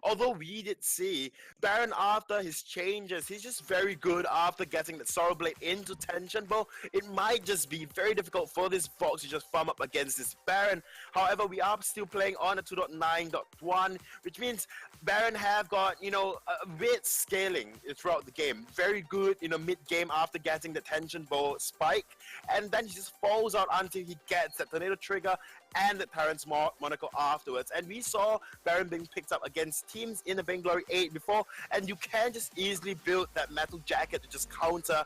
although we did see Baron after his changes, he's just very good after getting the Sorrow Blade into tension ball. It might just be very difficult for this Fox to just farm up against this Baron. However, we are still playing on a 2.9.1, which means Baron have got, a bit scaling throughout the game. Very good, mid-game after getting the tension ball spike. And then he just falls out until he gets that Tornado Trigger and the Tyrant's Monaco afterwards. And we saw Baron being picked up against teams in the Vainglory 8 before, and you can just easily build that Metal Jacket to just counter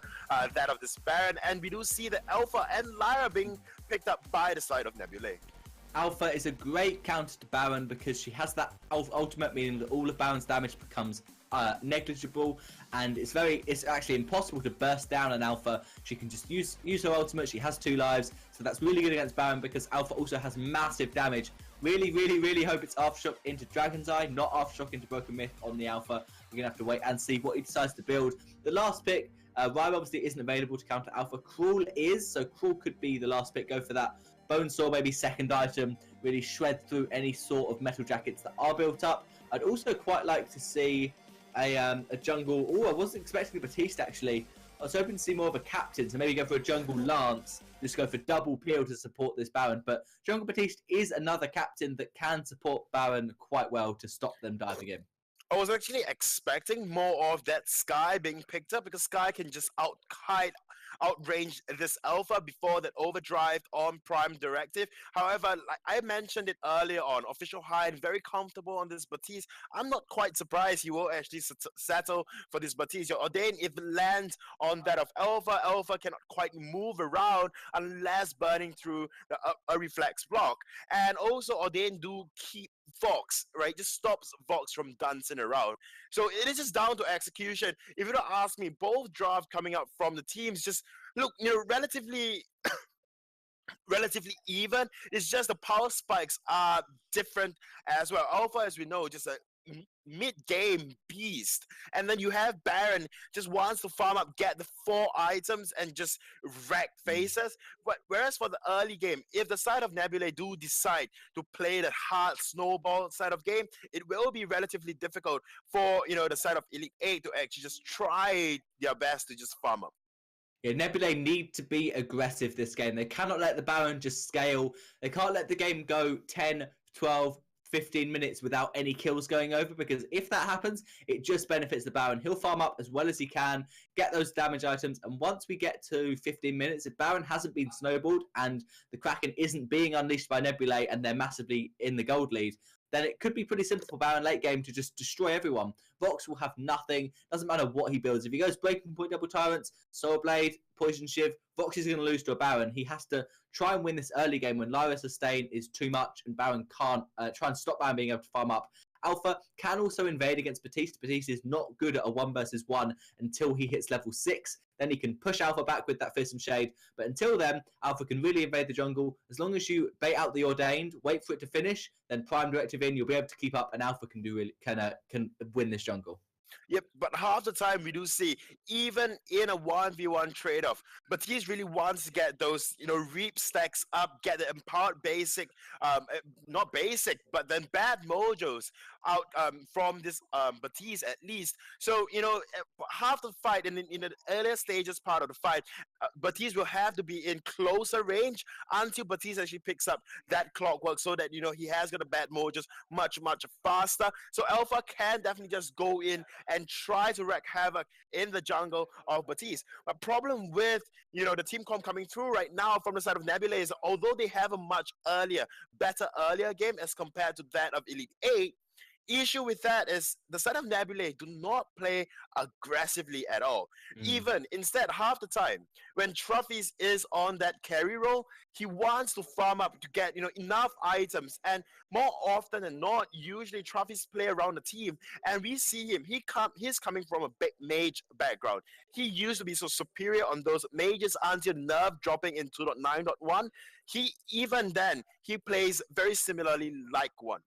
that of this Baron. And we do see the Alpha and Lyra being picked up by the side of Nebulae. Alpha is a great counter to Baron because she has that ultimate, meaning that all of Baron's damage becomes negligible, and it's actually impossible to burst down an Alpha. She can just use her ultimate. She has 2 lives, so that's really good against Baron because Alpha also has massive damage. Really hope it's Aftershock into Dragon's Eye, not Aftershock into Broken Myth on the Alpha. We're going to have to wait and see what he decides to build. The last pick, Rhyme obviously isn't available to counter Alpha. Cruel is, so Cruel could be the last pick. Go for that. Bone Saw, maybe second item, really shred through any sort of metal jackets that are built up. I'd also quite like to see a jungle. Oh, I wasn't expecting a Batiste actually. I was hoping to see more of a captain, so maybe go for a jungle Lance, just go for double peel to support this Baron. But Jungle Batiste is another captain that can support Baron quite well to stop them diving in. I was actually expecting more of that Sky being picked up because Sky can just outrange this Alpha before that overdrive on Prime Directive. However, like I mentioned it earlier on, Official Hide very comfortable on this Batiste. I'm not quite surprised he will actually settle for this Batiste. Ordain, if it lands on that of Alpha, Alpha cannot quite move around unless burning through a reflex block. And also Ordain do keep Vox, right? Just stops Vox from dancing around. So it is just down to execution. If you don't ask me, both drafts coming out from the teams just look, relatively even. It's just the power spikes are different as well. Alpha, as we know, just a mid-game beast, and then you have Baron just wants to farm up, get the 4 items and just wreck faces. But whereas for the early game, if the side of Nebulae do decide to play the hard snowball side of game, it will be relatively difficult for the side of Elite 8 to actually just try their best to just farm up. Yeah, Nebulae need to be aggressive this game. They cannot let the Baron just scale. They can't let the game go 10, 12, 15 minutes without any kills going over, because if that happens, it just benefits the Baron. He'll farm up as well as he can, get those damage items, and once we get to 15 minutes, if Baron hasn't been snowballed and the Kraken isn't being unleashed by Nebulae and they're massively in the gold lead, then it could be pretty simple for Baron late game to just destroy everyone. Vox will have nothing. Doesn't matter what he builds. If he goes Breaking Point Double Tyrants, Soul Blade, Poison Shiv, Vox is going to lose to a Baron. He has to try and win this early game when Lyra sustain is too much and Baron can't try and stop Baron being able to farm up. Alpha can also invade against Batiste. Batiste is not good at a 1 versus 1 until he hits level 6. Then he can push Alpha back with that Fearsome Shade. But until then, Alpha can really invade the jungle. As long as you bait out the Ordained, wait for it to finish, then Prime Directive in, you'll be able to keep up, and Alpha can win this jungle. Yep, but half the time we do see, even in a 1v1 trade-off, Batiste really wants to get those, reap stacks up, get the empowered basic, not basic, but then bad mojos out from this Batiste at least. So, half the fight, in the earlier stages part of the fight, Batiste will have to be in closer range until Batiste actually picks up that clockwork so that, he has got the bad mojos much, much faster. So Alpha can definitely just go in and try to wreak havoc in the jungle of Batiste. But problem with, the team comp coming through right now from the side of Nebulae is, although they have a much better earlier game as compared to that of Elite 8, issue with that is the side of Nebulae do not play aggressively at all. Even instead, half the time when Trophies is on that carry role, he wants to farm up to get enough items, and more often than not, usually Trophies play around the team, and we see him. He's coming from a big mage background. He used to be so superior on those mages until nerf dropping in 2.9.1. He plays very similarly like one.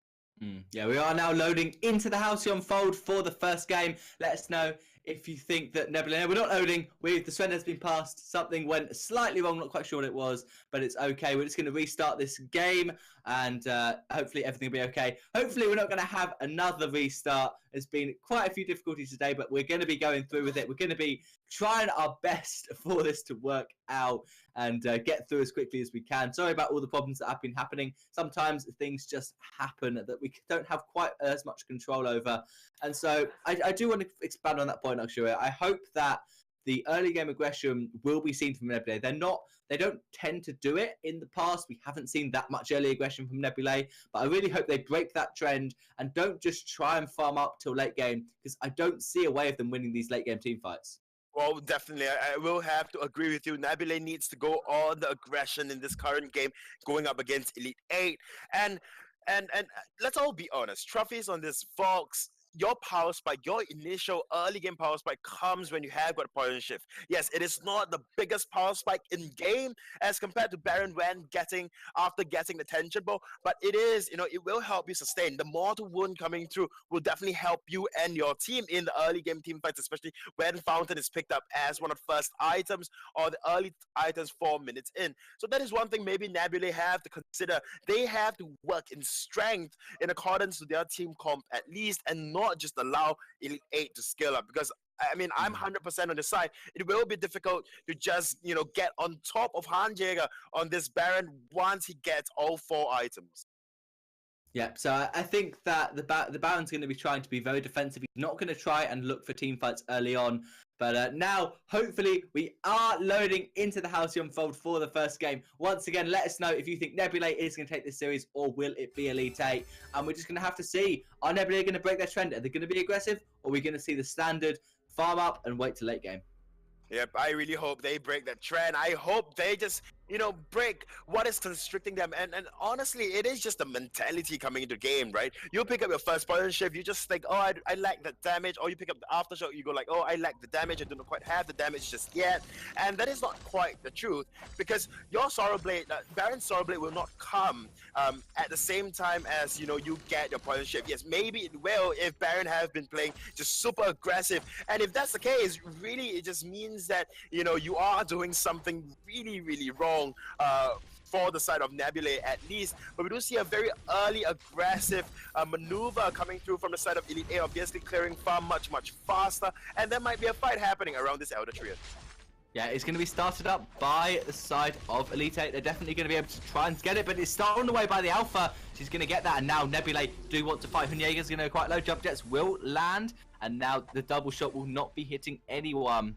Yeah, we are now loading into the Halcyon Fold for the first game. Let us know if you think that Nebulae... No, we're not loading. The Sven has been passed. Something went slightly wrong. Not quite sure what it was, but it's okay. We're just going to restart this game. and hopefully everything will be okay. Hopefully we're not going to have another restart. There's been quite a few difficulties today, but we're going to be going through with it. We're going to be trying our best for this to work out and get through as quickly as we can. Sorry about all the problems that have been happening. Sometimes things just happen that we don't have quite as much control over. And so I do want to expand on that point, Akshura. I hope that the early game aggression will be seen from Nebulae. They don't tend to do it in the past. We haven't seen that much early aggression from Nebulae, but I really hope they break that trend and don't just try and farm up till late game, because I don't see a way of them winning these late game team fights. Well, definitely. I will have to agree with you. Nebulae needs to go on the aggression in this current game, going up against Elite 8. And let's all be honest. Trophies on this Vox, your power spike, your initial early game power spike comes when you have got a point shift. Yes, it is not the biggest power spike in game as compared to Baron when after getting the tension bow, but it is, it will help you sustain. The mortal wound coming through will definitely help you and your team in the early game team fights, especially when Fountain is picked up as one of the first items or the early items 4 minutes in. So that is one thing maybe Nebulae have to consider. They have to work in strength in accordance to their team comp at least, and not just allow Elite 8 to scale up, because I mean, I'm 100% on the side. It will be difficult to just, get on top of Handjäger on this Baron once he gets all 4 items. Yeah, so I think that the Baron's going to be trying to be very defensive. He's not going to try and look for team fights early on. But now, hopefully, we are loading into the Halcyon Fold for the first game. Once again, let us know if you think Nebulae is going to take this series, or will it be Elite 8? And we're just going to have to see, are Nebulae going to break their trend? Are they going to be aggressive? Or are we going to see the standard farm up and wait till late game? Yep, I really hope they break that trend. I hope they just, break what is constricting them. And honestly, it is just the mentality coming into game, right? You pick up your first point shift, you just think, oh, I lack the damage. Or you pick up the aftershock, you go like, oh, I lack the damage. I do not quite have the damage just yet. And that is not quite the truth, because your Sorrowblade, Baron's Sorrowblade will not come at the same time as, you get your point shift. Yes, maybe it will if Baron have been playing just super aggressive. And if that's the case, really, it just means that, you are doing something really, really wrong for the side of Nebulae at least. But we do see a very early aggressive maneuver coming through from the side of Elite 8, obviously clearing farm much, much faster. And there might be a fight happening around this Elder Triad. Yeah, it's going to be started up by the side of Elite 8. They're definitely going to be able to try and get it, but it's stolen away by the Alpha. She's going to get that, and now Nebulae do want to fight. Handjäger's going to go quite low. Jump jets will land, and now the double shot will not be hitting anyone.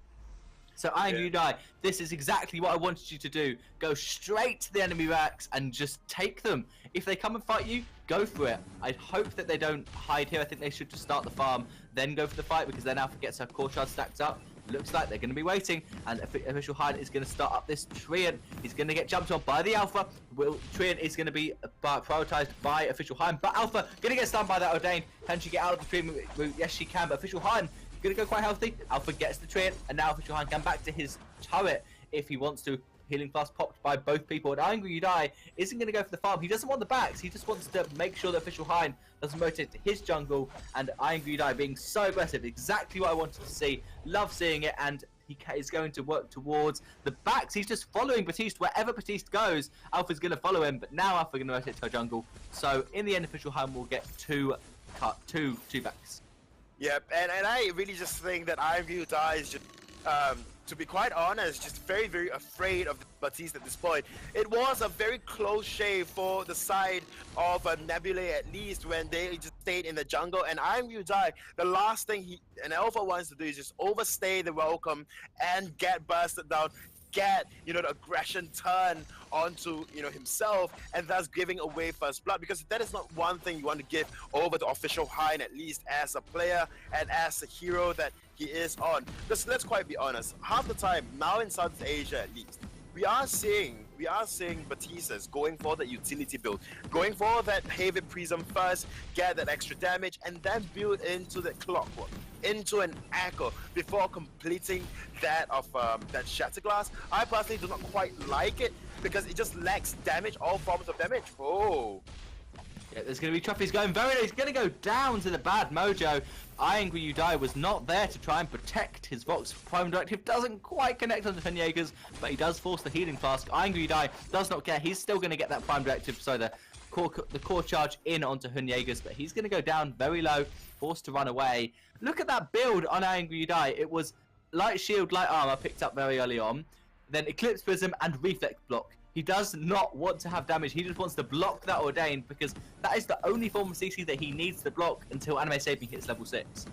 So Iron You Die, this is exactly what I wanted you to do. Go straight to the enemy racks and just take them. If they come and fight you, go for it. I hope that they don't hide here. I think they should just start the farm, then go for the fight, because then Alpha gets her core shard stacked up. Looks like they're going to be waiting, and Official Hind is going to start up this Treant. He's going to get jumped on by the Alpha. Treant is going to be prioritized by Official Hind, but Alpha going to get stunned by that Ordained. Can she get out of the Treant? Yes, she can, but Official Hind going to go quite healthy. Alpha gets the Treant, and now Official Hind can back to his turret if he wants to. Healing Flask popped by both people, and Angry You Die isn't going to go for the farm. He doesn't want the backs. He just wants to make sure that Official Hind doesn't rotate to his jungle, and Angry You Die being so aggressive. Exactly what I wanted to see. Love seeing it, and he is going to work towards the backs. He's just following Batiste. Wherever Batiste goes, Alpha's going to follow him, but now Alpha going to rotate to her jungle. So in the end, Official Hind will get two backs. Yep, and I really just think that Angry You Die is just... to be quite honest, just very, very afraid of Batiste at this point. It was a very close shave for the side of Nebulae, at least, when they just stayed in the jungle. And Angry You Die, the last thing an Alpha wants to do is just overstay the welcome and get bursted down, get, the aggression turn onto, himself, and thus giving away first blood, because that is not one thing you want to give over to Official Hind, at least as a player and as a hero that he is on. Because let's quite be honest, half the time, now in Southeast Asia at least, we are seeing Batistas going for the utility build, going for that Haven Prism first, get that extra damage, and then build into the clockwork, into an echo before completing that of that Shatterglass. I personally do not quite like it because it just lacks damage, all forms of damage. Oh. Yeah, there's going to be trophies going very low. He's going to go down to the bad mojo. Angry You Die was not there to try and protect his Vox. Prime Directive doesn't quite connect on the Handjägers, but he does force the Healing Flask. Angry You Die does not care. He's still going to get that Prime Directive, so the core charge in onto Hunyegas, but he's going to go down very low, forced to run away. Look at that build on Angry Die. It was light shield, light armor picked up very early on, then Eclipse Prism and Reflect Block. He does not want to have damage. He just wants to block that Ordain because that is the only form of CC that he needs to block until Anime Saving hits level 6.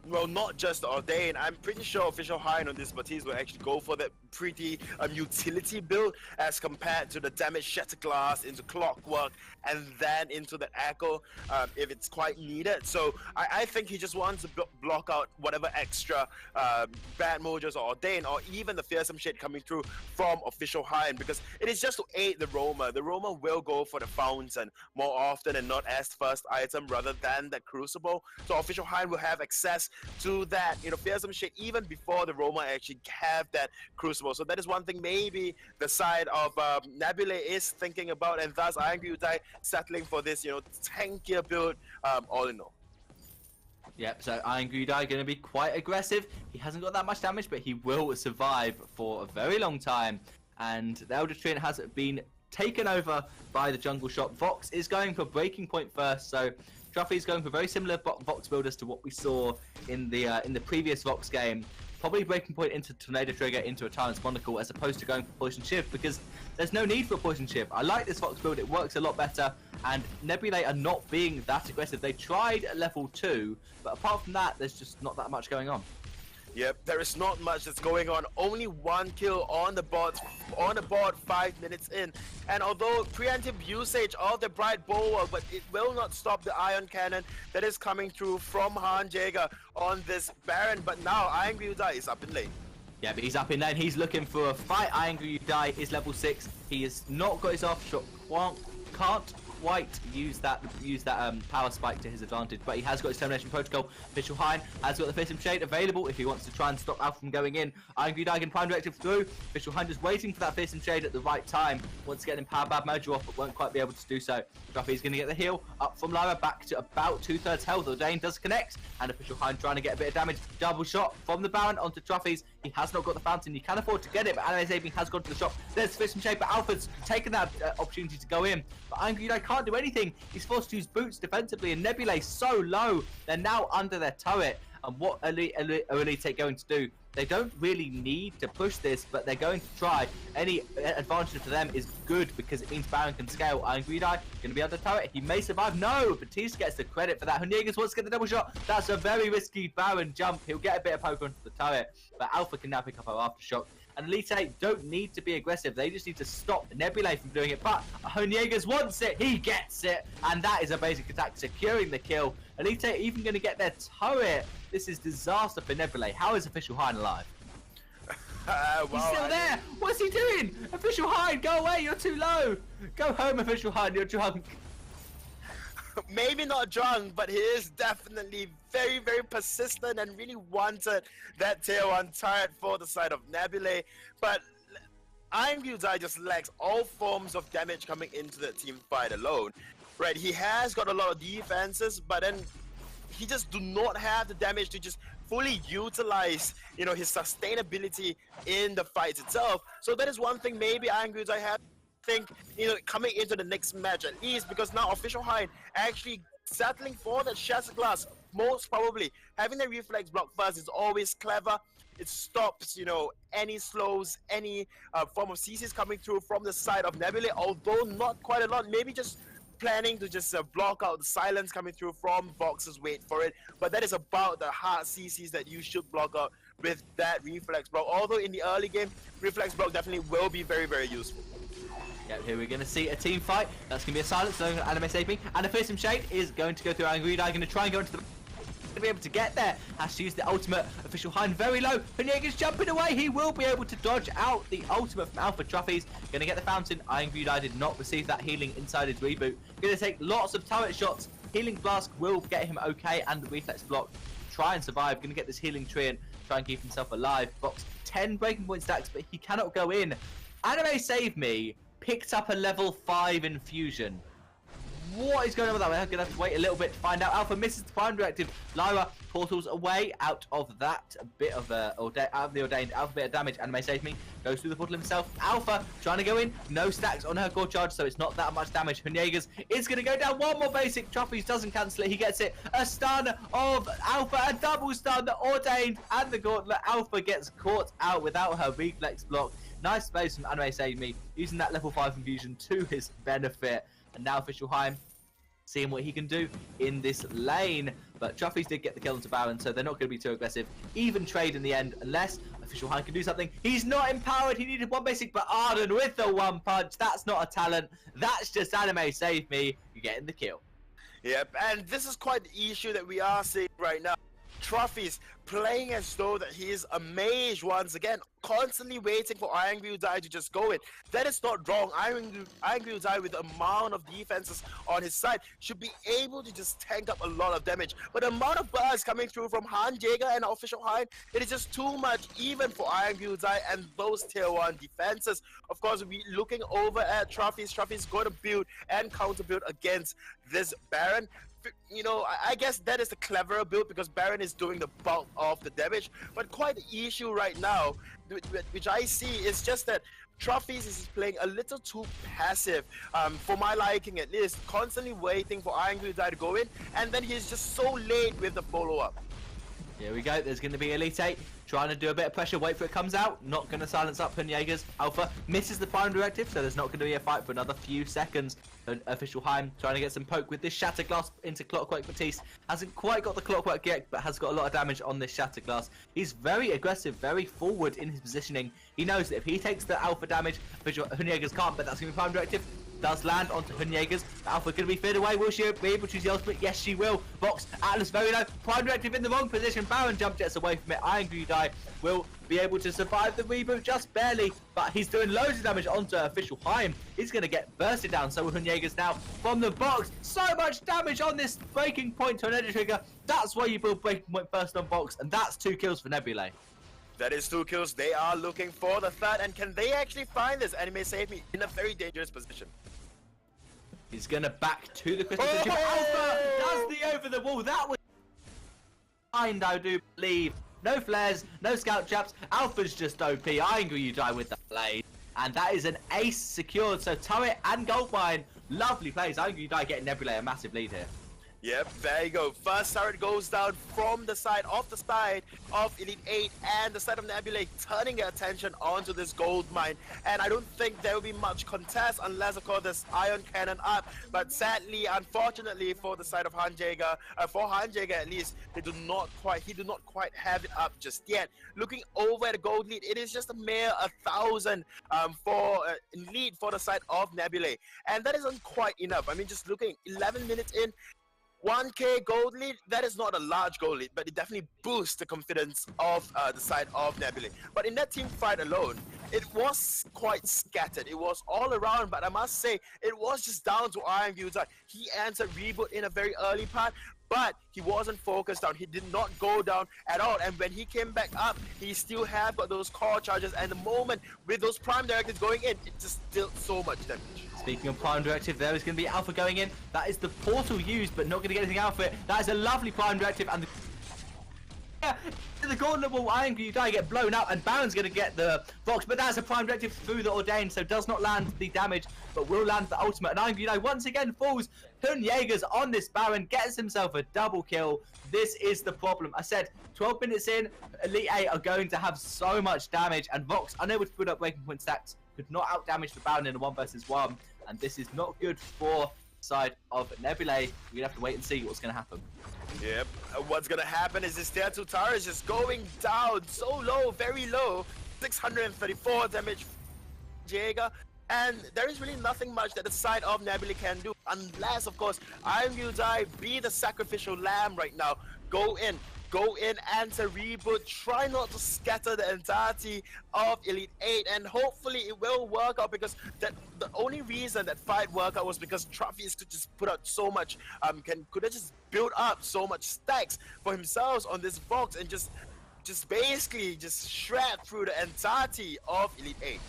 Well, not just Ordain. I'm pretty sure Official Hind on this Baptiste will actually go for that pretty utility build as compared to the damage Shatter Glass into Clockwork and then into the Echo if it's quite needed. So I think he just wants to block out whatever extra bad mojos or Ordain or even the Fearsome Shade coming through from Official Hind, because it is just to aid the roamer. The roamer will go for the Fountain more often and not as first item rather than the Crucible. So Official Hind will have access to that, Fearsome Shade even before the roamer actually have that Crucible. So that is one thing maybe the side of Nebulae is thinking about, and thus Angry Utai settling for this, tankier build all in all. Yep, so Angry Utai going to be quite aggressive. He hasn't got that much damage, but he will survive for a very long time. And the Elder Treant has been taken over by the Jungle Shop. Vox is going for Breaking Point first, so Truffy is going for very similar Vox builders to what we saw in the previous Vox game. Probably Breaking Point into Tornado Trigger into a Tyrant's Monocle as opposed to going for Poison Shift, because there's no need for a Poison Shift. I like this Vox build, it works a lot better, and Nebulae are not being that aggressive. They tried at level 2, but apart from that, there's just not that much going on. Yep, there is not much that's going on. Only one kill on the board 5 minutes in. And although preemptive usage of the Bright Bulwark, but it will not stop the Ion Cannon that is coming through from Han Jaeger on this Baron. But now Angry Utai is up in lane. Yeah, but he's up in lane. He's looking for a fight. Angry Utai is level 6. He has not got his aftershock. Can't quite use that power spike to his advantage, but he has got his termination protocol. Official Hind has got the Fearsome Shade available if he wants to try and stop Alpha from going in. Angry Dragon Prime Directive through. Official Hind is waiting for that Fearsome Shade at the right time. Wants to get him Power Bad Mojo off, but won't quite be able to do so. Duffy's going to get the heal up from Lyra back to about 2/3 health. Ordain does connect, and Official Hind trying to get a bit of damage. Double shot from the Baron onto Truffy's. He has not got the Fountain. He can afford to get it, but Anime Saving has gone to the shop. There's Fearsome Shade, but Alpha's taken that opportunity to go in. But Angry Utai can't do anything. He's forced to use boots defensively, and Nebulae so low. They're now under their turret. And what are Elite going to do? They don't really need to push this, but they're going to try. Any advantage to them is good because it means Baron can scale. Angry Utai going to be under turret. He may survive. No, Baptiste gets the credit for that. Huniegas wants to get the double shot. That's a very risky Baron jump. He'll get a bit of poke onto the turret, but Alpha can now pick up her aftershock. And Elite don't need to be aggressive. They just need to stop Nebulae from doing it. But Huniegas wants it. He gets it. And that is a basic attack, securing the kill. Elite even going to get their turret. This is disaster for Nebulae. How is Official Hind alive? He's still there. What's he doing? Official Hind, go away. You're too low. Go home, Official Hind. You're drunk. Maybe not drunk, but he is definitely very, very persistent and really wanted that tier 1 turret for the side of Nebulae. But Angry Utai just lacks all forms of damage coming into the team fight alone. Right, he has got a lot of defenses, but then he just do not have the damage to just fully utilize, his sustainability in the fight itself. So that is one thing maybe Angry Utai have. Think, coming into the next match at least, because now Official Hind actually settling for that Shatter Glass. Most probably having the reflex block first is always clever. It stops, any slows, any form of CCs coming through from the side of Nebulae, although not quite a lot. Maybe just planning to just block out the silence coming through from Vox's wait for it. But that is about the hard CCs that you should block out with that reflex block. Although in the early game, reflex block definitely will be very, very useful. Yeah, here we're going to see a team fight. That's going to be a silence, so Anime Saving. And the Fearsome Shade is going to go through Angry Utai, going to try and go into the... to be able to get there. Has to use the ultimate. Official Hind very low. Huniegas jumping away. He will be able to dodge out the ultimate from Alpha Truffy's. Going to get the Fountain. Angry Utai did not receive that healing inside his reboot. Going to take lots of turret shots. Healing Flask will get him okay, and the reflex block. Try and survive. Going to get this healing Treant. Try and keep himself alive. Box 10 breaking point stacks, but he cannot go in. Anime Save Me picked up a level 5 infusion. What is going on with that? We're going to have to wait a little bit to find out. Alpha misses the prime directive. Lyra portals away out of that bit of out of the ordained. Alpha bit of damage. Anime save me. Goes through the portal himself. Alpha trying to go in. No stacks on her core charge, so it's not that much damage. Hunyegers is going to go down. One more basic. Trophies doesn't cancel it. He gets it. A stun of Alpha. A double stun. The ordained and the gauntlet. Alpha gets caught out without her reflex block. Nice space from Anime Save Me, using that level 5 infusion to his benefit. And now Official Heim seeing what he can do in this lane. But Trophies did get the kill onto Baron, so they're not going to be too aggressive. Even trade in the end, unless Official Heim can do something. He's not empowered. He needed one basic, but Arden with the one punch. That's not a talent. That's just Anime Save Me. You're getting the kill. Yep, and this is quite the issue that we are seeing right now. Trophies playing as though that he is a mage once again, constantly waiting for Iron Dai to just go in. That is not wrong. Iron Dai, with the amount of defenses on his side, should be able to just tank up a lot of damage. But the amount of buzz coming through from Han Jaeger and Official Hein, it is just too much even for Iron Dai and those tier 1 defenses. Of course, we're looking over at Trophies. Trophies going to build and counter build against this Baron. You know, I guess that is the cleverer build because Baron is doing the bulk of the damage. But quite the issue right now, which I see, is just that Trophies is playing a little too passive, for my liking at least, constantly waiting for Iron Dai to go in, and then he's just so late with the follow-up. Here we go. There's going to be Elite 8 trying to do a bit of pressure. Wait for it comes out. Not going to silence up Hunyegers. Alpha misses the prime directive, so there's not going to be a fight for another few seconds. Official Heim trying to get some poke with this Shatter Glass into Clockwork Batiste. Hasn't quite got the Clockwork yet, but has got a lot of damage on this Shatter Glass. He's very aggressive, very forward in his positioning. He knows that if he takes the Alpha damage, Hunyegers can't, but that's going to be prime directive. Does land onto Hunyegers. Alpha going to be feared away. Will she be able to use the ultimate? Yes, she will. Vox, Atlas very low. Prime directive in the wrong position. Baron jump jets away from it. Iron Dai will be able to survive the reboot just barely, but he's doing loads of damage onto Official Heim. He's going to get bursted down. So will Hunyegers now from the box. So much damage on this breaking point tornado trigger. That's why you build breaking point first on box, and that's 2 kills for Nebulae. That is 2 kills. They are looking for the third, and can they actually find this? Anime Save Me in a very dangerous position. He's going to back to the crystal. Alpha does the over the wall. That was kind, I do believe. No flares, no scout traps. Alpha's just OP. Iron Dai with the blade. And that is an ace secured. So Turret and Goldmine. Lovely plays. Iron Dai getting Nebulae a massive lead here. Yep, there you go. First turret goes down from the side of Elite 8 and the side of Nebulae, turning their attention onto this gold mine. And I don't think there will be much contest unless, of course, there's Iron Cannon up. But sadly, unfortunately, for the side of Han Jaeger, for Han Jaeger at least, he do not quite have it up just yet. Looking over at the gold lead, it is just a mere 1,000 for lead for the side of Nebulae. And that isn't quite enough. I mean, just looking 11 minutes in, 1k gold lead, that is not a large gold lead, but it definitely boosts the confidence of the side of Nebulae. But in that team fight alone, it was quite scattered. It was all around, but I must say, it was just down to Iron Dai. He answered reboot in a very early part, but he wasn't focused down. He did not go down at all. And when he came back up, he still have got those core charges. And the moment with those prime directives going in, it just dealt so much damage. Speaking of prime directive, there is going to be Alpha going in. That is the portal used, but not going to get anything out of it. That is a lovely prime directive, and the gauntlet will Iron Dai get blown up, and Baron's going to get the box, but that's a prime directive through the ordained, so does not land the damage, but will land the ultimate. And Iron Dai once again falls. Hunyegers on this Baron gets himself a double kill. This is the problem. I said 12 minutes in, Elite 8 are going to have so much damage, and Vox, unable to put up breaking point stacks, could not out damage the Baron in a 1 versus 1, and this is not good for the side of Nebulae. We're gonna have to wait and see what's gonna happen. Yep, what's gonna happen is this tier 2 tower is just going down so low, very low. 634 damage Jaeger, and there is really nothing much that the side of Nebulae can do, unless, of course, Iron Dai be the sacrificial lamb right now. Go in, answer reboot, try not to scatter the entirety of Elite 8, and hopefully it will work out, because the only reason that fight worked out was because Trophies could just put out so much, could have just built up so much stacks for themselves on this box and just basically just shred through the entirety of Elite 8.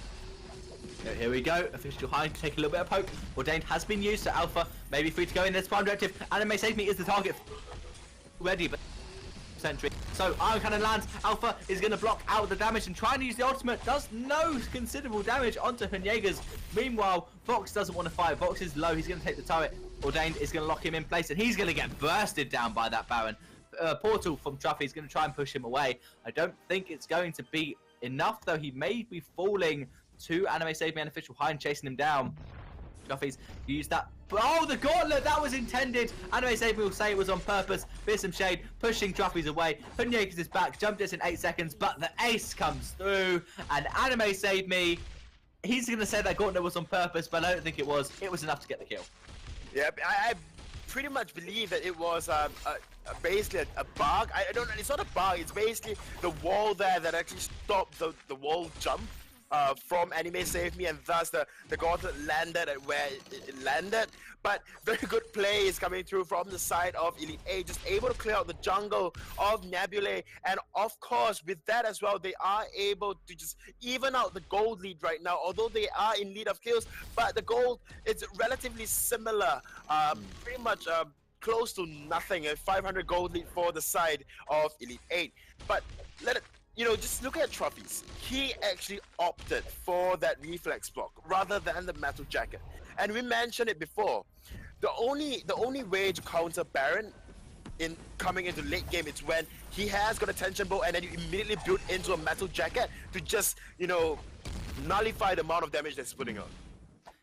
Here we go. Official high to take a little bit of poke. Ordained has been used, so Alpha may be free to go in. There's Prime Directive. Anime Save Me is the target ready, but Sentry. So Iron Cannon lands. Alpha is going to block out the damage and try and use the ultimate. Does no considerable damage onto Hunyegers. Meanwhile, Vox doesn't want to fight. Vox is low. He's going to take the turret. Ordained is going to lock him in place, and he's going to get bursted down by that Baron. Portal from Truffy is going to try and push him away. I don't think it's going to be enough, though. He may be falling to Anime Save Me and Official High and chasing him down. Truffy's used that. Oh, the gauntlet! That was intended! Anime Save Me will say it was on purpose. Fearsome Shade pushing Truffy's away. Hunyegers is back. Jumped it in 8 seconds, but the ace comes through. And Anime Save Me, he's going to say that gauntlet was on purpose, but I don't think it was. It was enough to get the kill. Yeah, I pretty much believe that it was basically a bug. I don't know. It's not a bug. It's basically the wall there that actually stopped the wall jump from Anime Save Me, and thus the gauntlet landed at where it landed. But very good play is coming through from the side of Elite 8, just able to clear out the jungle of Nebulae, and of course with that as well, they are able to just even out the gold lead right now, although they are in lead of kills, but the gold is relatively similar, pretty much close to nothing, a 500 gold lead for the side of Elite 8. But just look at Truffy's. He actually opted for that reflex block rather than the metal jacket. And we mentioned it before. The only way to counter Baron in coming into late game is when he has got a tension bow and then you immediately build into a metal jacket to just, nullify the amount of damage that's putting on.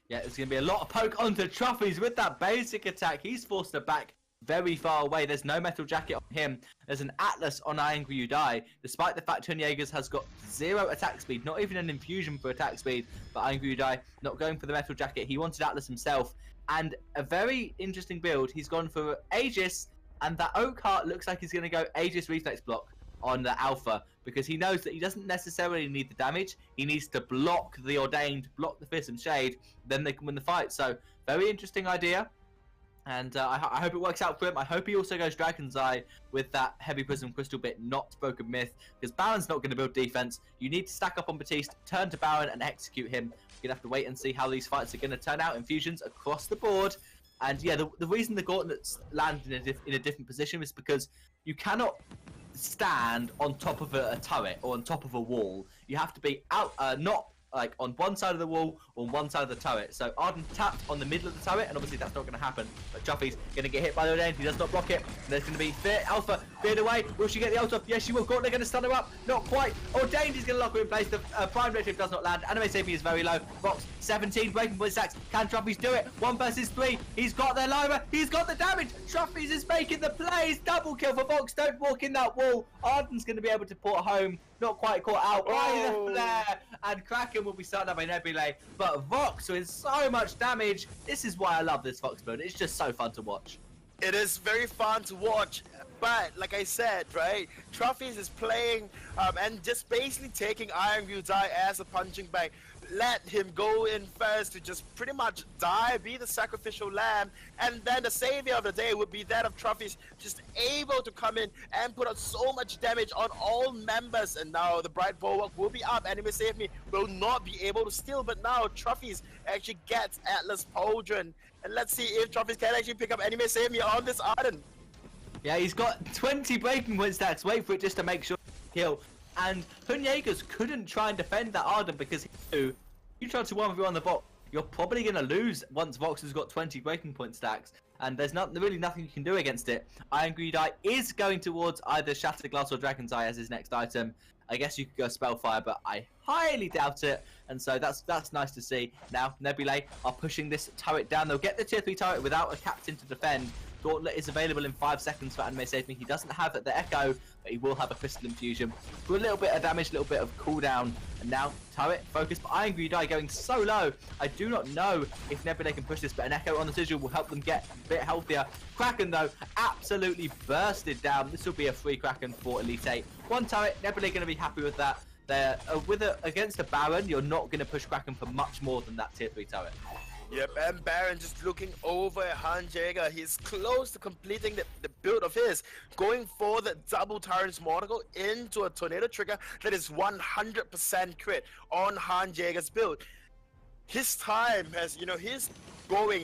Yeah, it's going to be a lot of poke onto Truffy's with that basic attack. He's forced to back very far away. There's no metal jacket on him. There's an Atlas on Angry You Die, despite the fact Hunyegers has got 0 attack speed, not even an infusion for attack speed, but Angry You Die not going for the metal jacket. He wanted Atlas himself, and a very interesting build. He's gone for Aegis, and that Oak Heart looks like he's going to go Aegis reflex block on the Alpha, because he knows that he doesn't necessarily need the damage. He needs to block the Ordained, block the Fearsome Shade, then they can win the fight. So very interesting idea. And I hope it works out for him. I hope he also goes Dragon's Eye with that Heavy Prism Crystal bit, not Broken Myth, because Baron's not going to build defense. You need to stack up on Batiste, turn to Baron, and execute him. You're going to have to wait and see how these fights are going to turn out. Infusions across the board. And yeah, the reason the gauntlets land in a different position is because you cannot stand on top of a turret or on top of a wall. You have to be out, not like on one side of the wall or on one side of the turret. So Arden tapped on the middle of the turret, and obviously that's not going to happen. But Truffy's going to get hit by the Ordained. He does not block it. There's going to be Alpha feared away. Will she get the ult off? Yes, she will. Gauntlet going to stun her up. Not quite. Ordained is going to lock her in place. The Prime Directive does not land. Anime Save Me is very low. Box 17 breaking point stacks. Can Truffy's do it? 1 versus 3. He's got their Lyra. He's got the damage. Truffy's is making the plays. Double kill for Vox. Don't walk in that wall. Arden's going to be able to port home. Not quite caught out by the flare, and Kraken will be started up by Nebulae, but Vox with so much damage. This is why I love this Vox build. It's just so fun to watch. It is very fun to watch, but like I said, right, Truffy's is playing and just basically taking Iron You Die as a punching bag. Let him go in first to just pretty much die, be the sacrificial lamb, and then the savior of the day would be that of Truffy's, just able to come in and put out so much damage on all members. And now the Bright Bulwark will be up. Anime Save Me will not be able to steal, but now Truffy's actually gets Atlas Pauldron. And let's see if Truffy's can actually pick up Anime Save Me on this Arden. Yeah, he's got 20 breaking point stacks. Wait for it just to make sure kill. And Hunyegers couldn't try and defend that Arden because he knew you try to 1v1 the bot, you're probably going to lose once Vox has got 20 breaking point stacks. And there's really nothing you can do against it. Iron Greed Eye is going towards either Shattered Glass or Dragon's Eye as his next item. I guess you could go Spellfire, but I highly doubt it. And so that's nice to see. Now, Nebulae are pushing this turret down. They'll get the tier 3 turret without a captain to defend. Gauntlet is available in 5 seconds for Anime Save Me. He doesn't have the Echo, but he will have a Crystal Infusion. For a little bit of damage, a little bit of cooldown. And now, turret focused, but Iron Greed Eye going so low. I do not know if Nebulae can push this, but an Echo on the sigil will help them get a bit healthier. Kraken, though, absolutely bursted down. This will be a free Kraken for Elite 8. 1 turret, Nebulae going to be happy with that. They're, against a Baron, you're not going to push Kraken for much more than that tier 3 turret. Yep, and Baron just looking over at Hunyegers. He's close to completing the build of his, going for the double Tyrant's Monocle into a Tornado Trigger that is 100% crit on Hunyegers' build. his time has, he's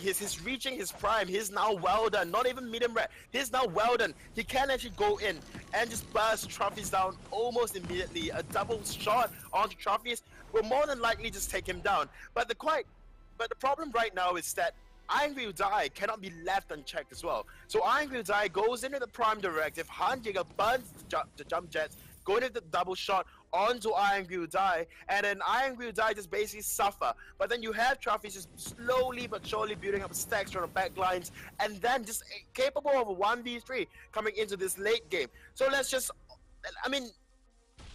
he's reaching his prime. He's now well done, not even medium rare. He's now well done. He can actually go in and just burst trophies down almost immediately. A double shot onto trophies will more than likely just take him down. But the problem right now is that Angry Die cannot be left unchecked as well. So Angry Die goes into the prime directive. Hanjiga burns the jump jets, going into the double shot onto Angry Die, and then Angry Die just basically suffer. But then you have trophies just slowly but surely building up stacks from the back lines, and then just capable of a 1v3 coming into this late game. So let's just, I mean,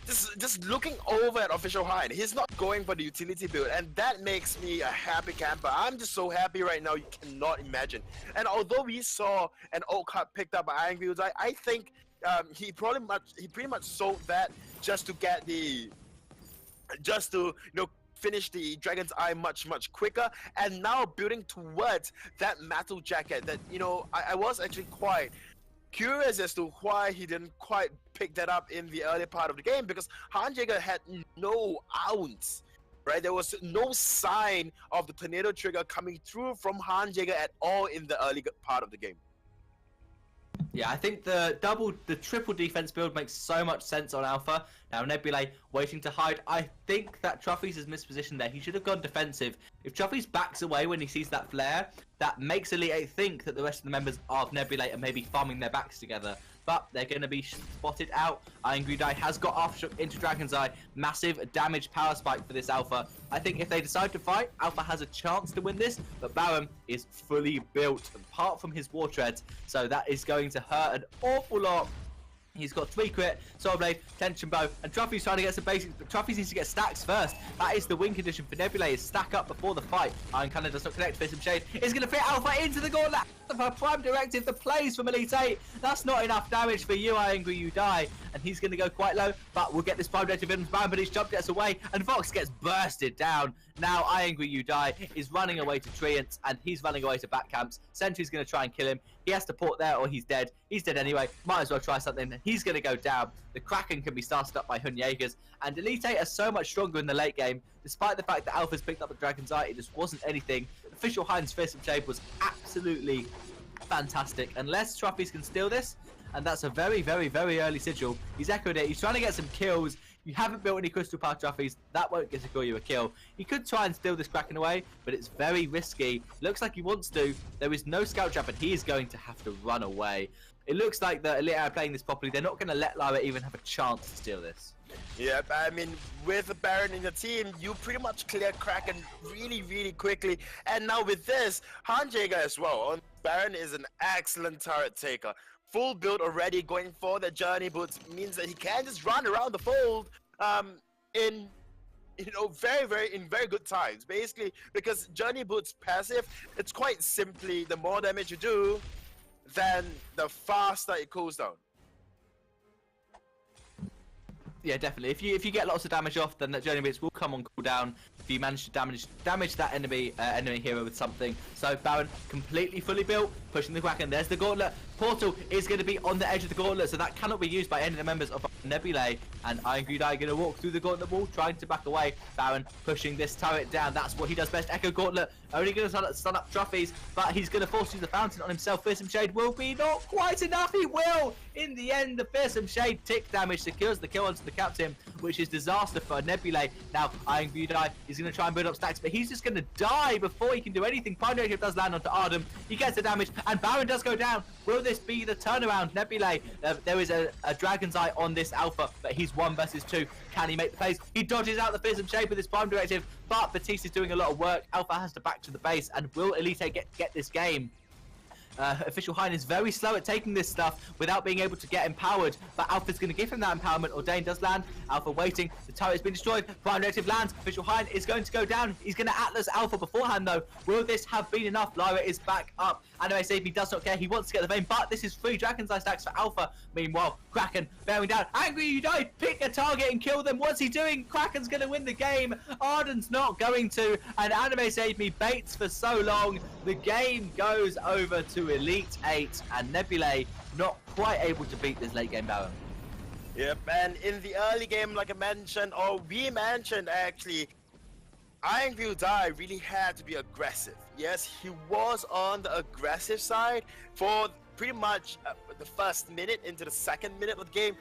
just looking over at Official Hein, he's not going for the utility build, and that makes me a happy camper. I'm just so happy right now, you cannot imagine. And although we saw an old card picked up by Angry Die, I think he pretty much sold that just to get finish the Dragon's Eye much quicker, and now building towards that metal jacket that, I was actually quite curious as to why he didn't quite pick that up in the early part of the game, because Hanjäger had no ounce, right? There was no sign of the tornado trigger coming through from Hanjäger at all in the early part of the game. Yeah, I think the triple defense build makes so much sense on Alpha. Now Nebulae waiting to hide. I think that Truffy's is mispositioned there. He should have gone defensive. If Truffy's backs away when he sees that flare, that makes Elite 8 think that the rest of the members of Nebulae are maybe farming their backs together. But they're going to be spotted out. Angry Die has got Aftershock into Dragon's Eye. Massive damage power spike for this Alpha. I think if they decide to fight, Alpha has a chance to win this. But Baron is fully built, apart from his War Treads. So that is going to hurt an awful lot. He's got 3 crit, Soul Blade, Tension Bow, and Truffy's trying to get some basics, but Truffy needs to get stacks first. That is the win condition for Nebulae, is stack up before the fight. Iron Cannon does not connect, Fist Shade is going to fit Alpha into the gauntlet. For prime directive, the plays from Elite 8. That's not enough damage for you, Angry You Die. And he's going to go quite low, but we'll get this prime directive in. But his jump gets away, and Vox gets bursted down. Now Angry You Die is running away to Treants, and he's running away to back camps. Sentry's going to try and kill him. He has to port there, or he's dead. He's dead anyway. Might as well try something. He's going to go down. The Kraken can be started up by Hun Jaegers. And Elite 8 are so much stronger in the late game. Despite the fact that Alpha's picked up the Dragon's Eye, it just wasn't anything. Official Hein's Fist of Shade was absolutely fantastic. Unless Truffys can steal this, and that's a very early sigil. He's echoed it. He's trying to get some kills. You haven't built any Crystal Power Trophies. That won't get secure you a kill. He could try and steal this Kraken away, but it's very risky. Looks like he wants to. There is no scout trap, and he is going to have to run away. It looks like the Elite are playing this properly. They're not going to let Lara even have a chance to steal this. Yeah, I mean, with the Baron in the team, you pretty much clear Kraken really quickly. And now with this, Hanjäger as well on Baron is an excellent turret taker. Full build already, going for the journey boots means that he can just run around the fold in very good times. Basically, because journey boots passive, it's quite simply the more damage you do, then the faster it cools down. Yeah, definitely. If you get lots of damage off, then that journey boots will come on cooldown. If you manage to damage that enemy hero with something. So Baron completely fully built, pushing the Kraken. There's the gauntlet. Portal is going to be on the edge of the gauntlet, so that cannot be used by any of the members of Nebulae. And Angry Die going to walk through the gauntlet wall, trying to back away. Baron pushing this turret down. That's what he does best. Echo Gauntlet only going to stun up Trophies, but he's going to force use the fountain on himself. Fearsome Shade will be not quite enough. He will. In the end, the Fearsome Shade tick damage secures the kill onto the captain, which is disaster for Nebulae. Now Angry Die is going to try and build up stacks, but he's just going to die before he can do anything. Prime Directive does land onto Arden. He gets the damage, and Baron does go down. Will this be the turnaround? Nebulae, there is a Dragon's Eye on this Alpha, but he's 1 versus 2. Can he make the plays? He dodges out the Fearsome Shade with his Prime Directive, but Batiste is doing a lot of work. Alpha has to back to the base, and will Elite get this game? Official Hein is very slow at taking this stuff without being able to get empowered, but Alpha's going to give him that empowerment. Ordain does land. Alpha waiting. The turret has been destroyed. Prime Directive lands. Official Hein is going to go down. He's going to Atlas Alpha beforehand, though. Will this have been enough? Lyra is back up. Anime Safety does not care. He wants to get the vein, but this is 3 Dragon's Eye stacks for Alpha. Meanwhile, Kraken bearing down. Angry You Die. Pick a target and kill them. What's he doing? Kraken's going to win the game. Arden's not going to. And Anime Save Me baits for so long. The game goes over to Elite 8, and Nebulae not quite able to beat this late game Baron. Yep, and in the early game, like I mentioned, or we mentioned actually, Iron Will Die really had to be aggressive. Yes, he was on the aggressive side for pretty much the first minute into the second minute of the game.